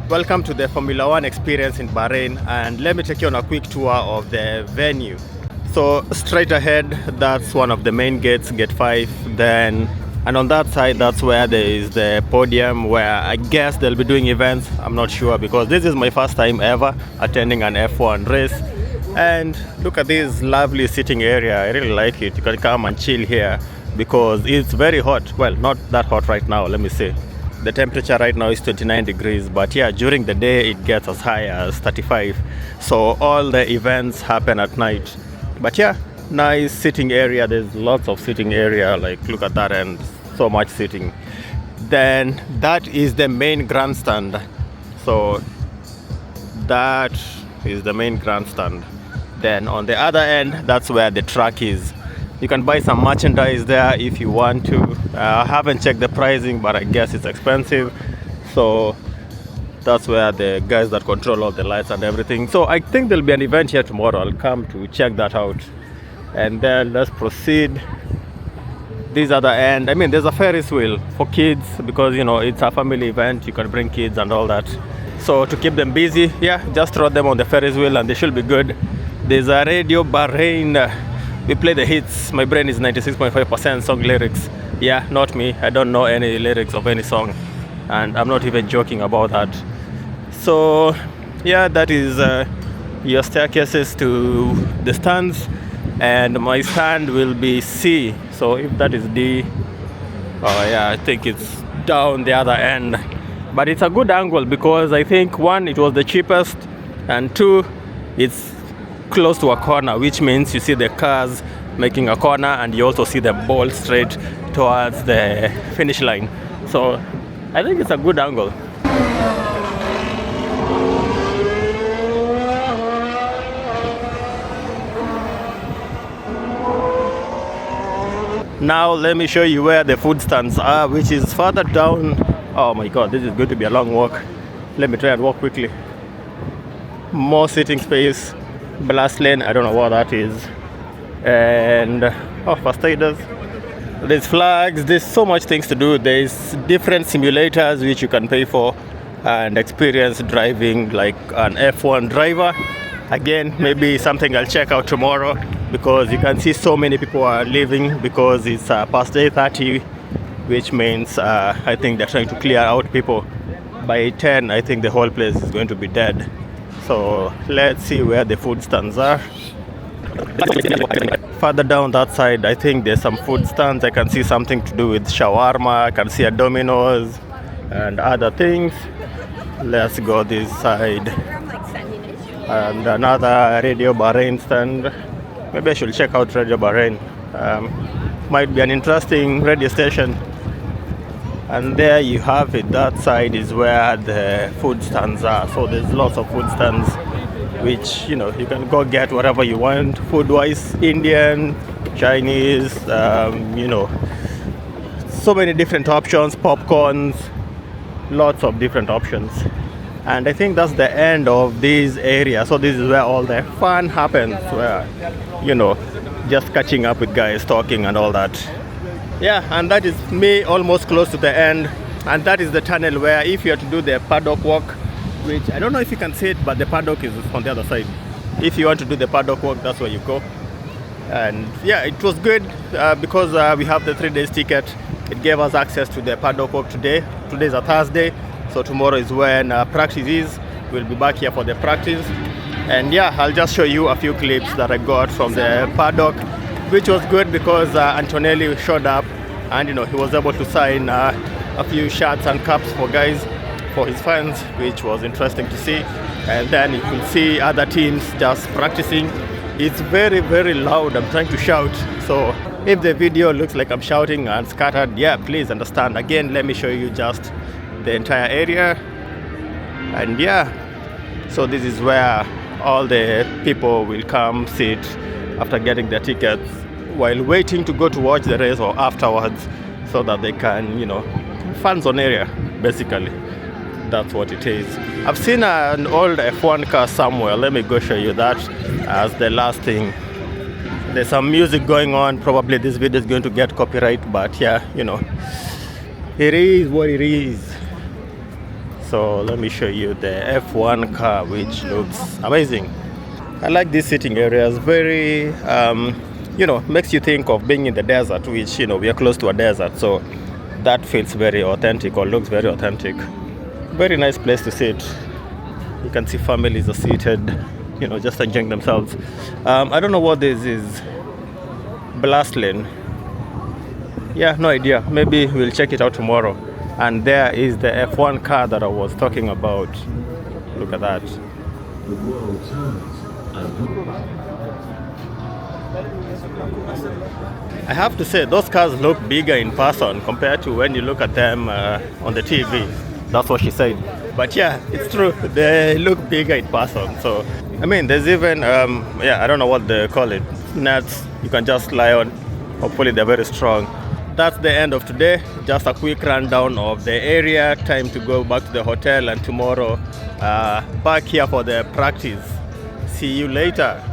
Welcome to the Formula One experience in Bahrain, and let me take you on a quick tour of the venue. So straight ahead, that's one of the main gates, gate 5. Then, and on that side, that's where there is the podium where I guess they'll be doing events. I'm not sure because this is my first time ever attending an F1 race. And look at this lovely sitting area. I really like it. You can come and chill here because it's very hot. Well, not that hot right now, let me say. The temperature right now is 29 degrees, but yeah, during the day it gets as high as 35. So all the events happen at night. But yeah, nice sitting area. There's lots of sitting area. Like, look at that, and so much sitting. Then that is the main grandstand. So that is the main grandstand. Then on the other end, that's where the track is. You can buy some merchandise there if you want to. I haven't checked the pricing, but I guess it's expensive. So that's where the guys that control all the lights and everything. So I think there'll be an event here tomorrow. I'll come to check that out. And then let's proceed. This other end, I mean, there's a Ferris wheel for kids because, you know, it's a family event. You can bring kids and all that. So to keep them busy, yeah, just throw them on the Ferris wheel and they should be good. There's a Radio Bahrain. We play the hits. My brain is 96.5% song lyrics. Yeah, not me. I don't know any lyrics of any song. And I'm not even joking about that. So, yeah, that is your staircases to the stands. And my stand will be C. So if that is D, oh yeah, I think it's down the other end. But it's a good angle because I think, one, it was the cheapest. And two, it's close to a corner, which means you see the cars making a corner and you also see them ball straight towards the finish line. So I think it's a good angle. Now let me show you where the food stands are, which is further down. Oh my god, this is going to be a long walk. Let me try and walk quickly. More sitting space. Blast lane, I don't know what that is. And first aiders. There's flags, there's so much things to do. There's different simulators which you can pay for and experience driving like an F1 driver. Again, maybe something I'll check out tomorrow because you can see so many people are leaving because it's past 8:30, which means I think they're trying to clear out people. By 10, I think the whole place is going to be dead. So let's see where the food stands are. Further down that side, I think there's some food stands. I can see something to do with shawarma. I can see a Domino's and other things. Let's go this side. And another Radio Bahrain stand. Maybe I should check out Radio Bahrain. Might be an interesting radio station. And there you have it. That side is where the food stands are. So there's lots of food stands which, you know, you can go get whatever you want food wise. Indian, Chinese, you know, so many different options. Popcorns, lots of different options. And I think that's the end of this area. So this is where all the fun happens, where, you know, just catching up with guys, talking and all that. Yeah, and that is me almost close to the end. And that is the tunnel where if you have to do the paddock walk, which I don't know if you can see it, but the paddock is on the other side. If you want to do the paddock walk, that's where you go. And yeah, it was good because we have the 3 days ticket. It gave us access to the paddock walk today. Today is a Thursday, so tomorrow is when practice is. We'll be back here for the practice. And yeah, I'll just show you a few clips that I got from the paddock, which was good because Antonelli showed up and, you know, he was able to sign a few shirts and caps for guys, for his fans, which was interesting to see. And then you can see other teams just practicing. It's very, very loud. I'm trying to shout. So if the video looks like I'm shouting and scattered, yeah, please understand. Again, let me show you just the entire area. And yeah, so this is where all the people will come sit after getting their tickets while waiting to go to watch the race or afterwards, so that they can, you know, fanzone area, basically. That's what it is. I've seen an old F1 car somewhere. Let me go show you that as the last thing. There's some music going on. Probably this video is going to get copyright, but yeah, you know, it is what it is. So let me show you the F1 car, which looks amazing. I like these sitting areas. Very, makes you think of being in the desert, which, we are close to a desert. So that feels very authentic, or looks very authentic. Very nice place to sit. You can see families are seated, just enjoying themselves. I don't know what this is. Blast lane. Yeah, no idea. Maybe we'll check it out tomorrow. And there is the F1 car that I was talking about. Look at that. I have to say, those cars look bigger in person compared to when you look at them on the TV. That's what she said. But yeah, it's true. They look bigger in person. So, I mean, there's even, I don't know what they call it, nuts you can just lie on. Hopefully, they're very strong. That's the end of today. Just a quick rundown of the area. Time to go back to the hotel, and tomorrow back here for the practice. See you later.